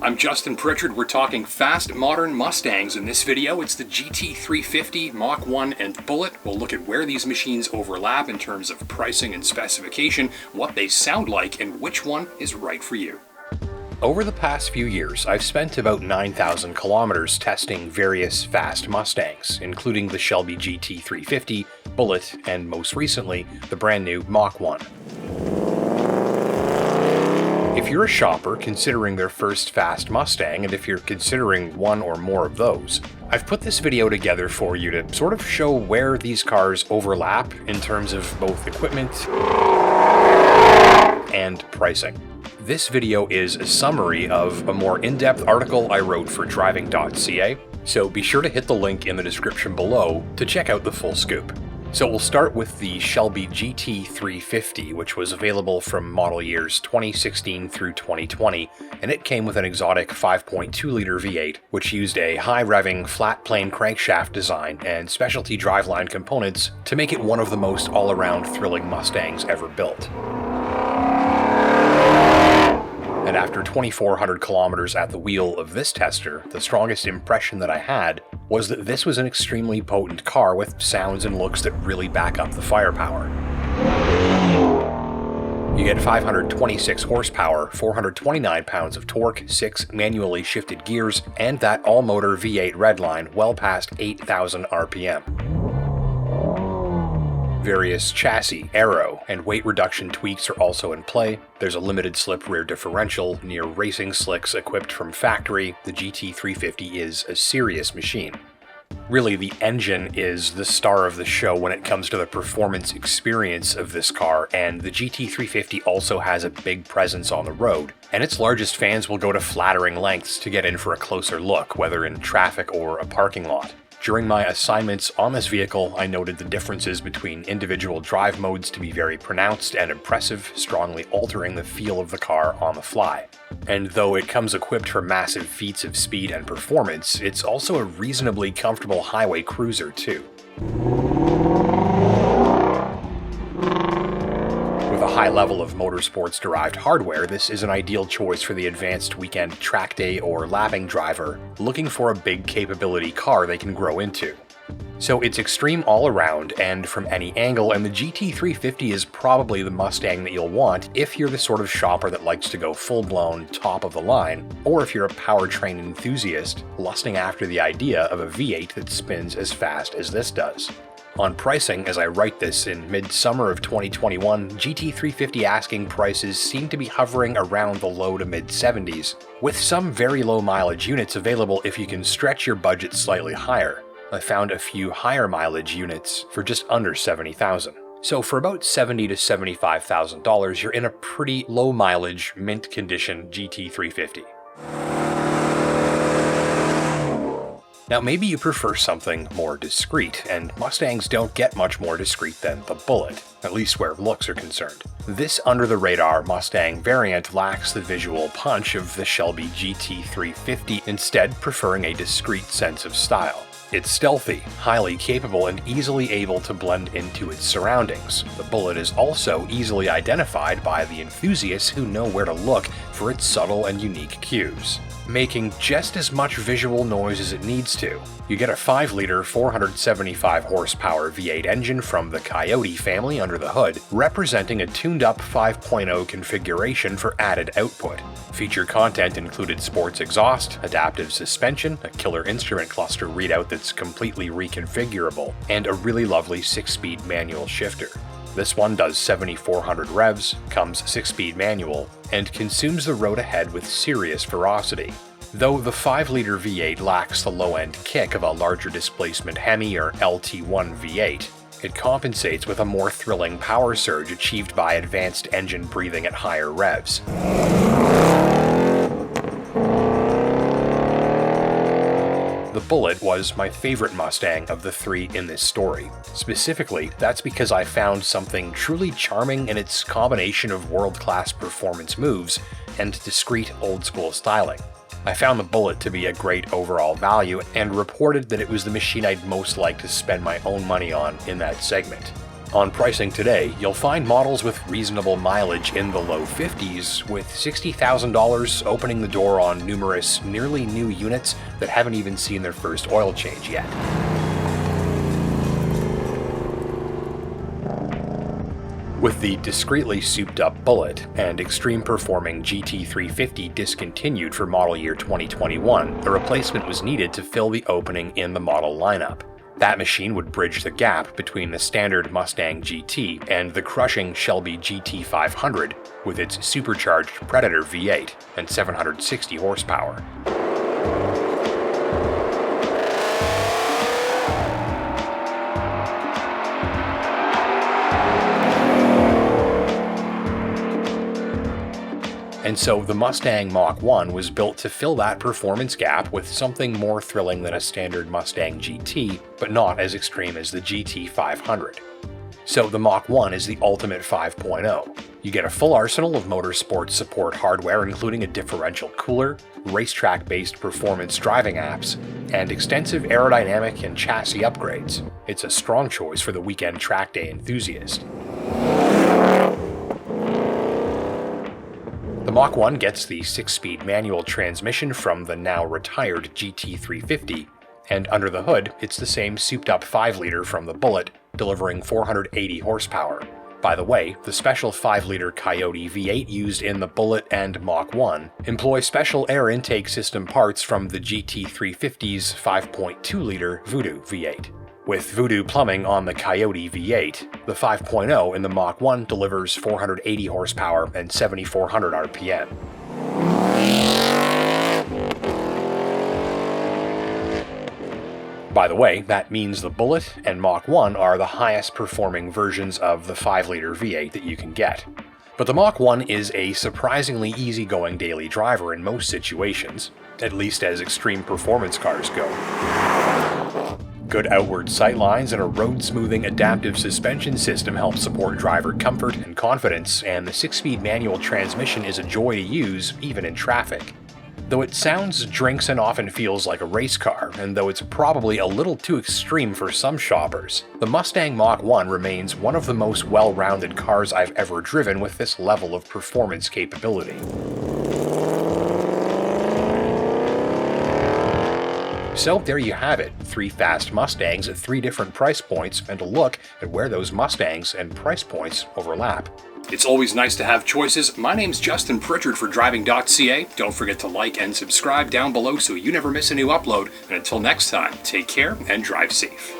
I'm Justin Pritchard. We're talking fast, modern Mustangs. In this video, it's the GT350, Mach 1, and Bullet. We'll look at where these machines overlap in terms of pricing and specification, what they sound like, and which one is right for you. Over the past few years, I've spent about 9,000 kilometers testing various fast Mustangs, including the Shelby GT350, Bullet, and most recently, the brand new Mach 1. If you're a shopper considering their first fast Mustang, and if you're considering one or more of those, I've put this video together for you to sort of show where these cars overlap in terms of both equipment and pricing. This video is a summary of a more in-depth article I wrote for Driving.ca, so be sure to hit the link in the description below to check out the full scoop. So we'll start with the Shelby GT350, which was available from model years 2016 through 2020, and it came with an exotic 5.2-liter V8, which used a high-revving flat-plane crankshaft design and specialty driveline components to make it one of the most all-around thrilling Mustangs ever built. And after 2,400 kilometers at the wheel of this tester, the strongest impression that I had was that this was an extremely potent car with sounds and looks that really back up the firepower. You get 526 horsepower, 429 pounds of torque, 6 manually shifted gears, and that all-motor V8 redline well past 8,000 RPM. Various chassis, aero, and weight reduction tweaks are also in play. There's a limited slip rear differential, near racing slicks equipped from factory. The GT350 is a serious machine. Really, the engine is the star of the show when it comes to the performance experience of this car, and the GT350 also has a big presence on the road, and its largest fans will go to flattering lengths to get in for a closer look, whether in traffic or a parking lot. During my assignments on this vehicle, I noted the differences between individual drive modes to be very pronounced and impressive, strongly altering the feel of the car on the fly. And though it comes equipped for massive feats of speed and performance, it's also a reasonably comfortable highway cruiser too. With a high level of motorsports-derived hardware, this is an ideal choice for the advanced weekend track day or lapping driver looking for a big capability car they can grow into. So it's extreme all around and from any angle, and the GT350 is probably the Mustang that you'll want if you're the sort of shopper that likes to go full-blown top of the line, or if you're a powertrain enthusiast lusting after the idea of a V8 that spins as fast as this does. On pricing, as I write this in mid-summer of 2021, GT350 asking prices seem to be hovering around the low to mid-70s, with some very low mileage units available if you can stretch your budget slightly higher. I found a few higher mileage units for just under $70,000. So for about $70,000 to $75,000, you're in a pretty low mileage, mint condition GT350. Now maybe you prefer something more discreet, and Mustangs don't get much more discreet than the Bullet, at least where looks are concerned. This under-the-radar Mustang variant lacks the visual punch of the Shelby GT350, instead preferring a discreet sense of style. It's stealthy, highly capable, and easily able to blend into its surroundings. The Bullet is also easily identified by the enthusiasts who know where to look for its subtle and unique cues, making just as much visual noise as it needs to. You get a 5-liter, 475 horsepower V8 engine from the Coyote family under the hood, representing a tuned-up 5.0 configuration for added output. Feature content included sports exhaust, adaptive suspension, a killer instrument cluster readout that's completely reconfigurable, and a really lovely 6-speed manual shifter. This one does 7,400 revs, comes 6-speed manual, and consumes the road ahead with serious ferocity. Though the 5-liter V8 lacks the low-end kick of a larger displacement Hemi or LT1 V8, it compensates with a more thrilling power surge achieved by advanced engine breathing at higher revs. The Bullet was my favorite Mustang of the three in this story. Specifically, that's because I found something truly charming in its combination of world-class performance moves and discreet old-school styling. I found the Bullet to be a great overall value and reported that it was the machine I'd most like to spend my own money on in that segment. On pricing today, you'll find models with reasonable mileage in the low 50s, with $60,000 opening the door on numerous nearly new units that haven't even seen their first oil change yet. With the discreetly souped-up Bullet and extreme-performing GT350 discontinued for model year 2021, a replacement was needed to fill the opening in the model lineup. That machine would bridge the gap between the standard Mustang GT and the crushing Shelby GT500 with its supercharged Predator V8 and 760 horsepower. And so the Mustang Mach 1 was built to fill that performance gap with something more thrilling than a standard Mustang GT, but not as extreme as the GT500. So the Mach 1 is the ultimate 5.0. You get a full arsenal of motorsport support hardware, including a differential cooler, racetrack-based performance driving apps, and extensive aerodynamic and chassis upgrades. It's a strong choice for the weekend track day enthusiast. The Mach 1 gets the 6-speed manual transmission from the now retired GT350, and under the hood, it's the same souped-up 5-liter from the Bullet, delivering 480 horsepower. By the way, the special 5-liter Coyote V8 used in the Bullet and Mach 1 employ special air intake system parts from the GT350's 5.2-liter Voodoo V8. With Voodoo plumbing on the Coyote V8, the 5.0 in the Mach 1 delivers 480 horsepower and 7,400 RPM. By the way, that means the Bullet and Mach 1 are the highest performing versions of the 5-liter V8 that you can get. But the Mach 1 is a surprisingly easygoing daily driver in most situations, at least as extreme performance cars go. Good outward sightlines and a road-smoothing adaptive suspension system help support driver comfort and confidence, and the 6-speed manual transmission is a joy to use, even in traffic. Though it sounds, drinks, and often feels like a race car, and though it's probably a little too extreme for some shoppers, the Mustang Mach 1 remains one of the most well-rounded cars I've ever driven with this level of performance capability. So there you have it, 3 fast Mustangs at 3 different price points, and a look at where those Mustangs and price points overlap. It's always nice to have choices. My name's Justin Pritchard for Driving.ca. Don't forget to like and subscribe down below so you never miss a new upload. And until next time, take care and drive safe.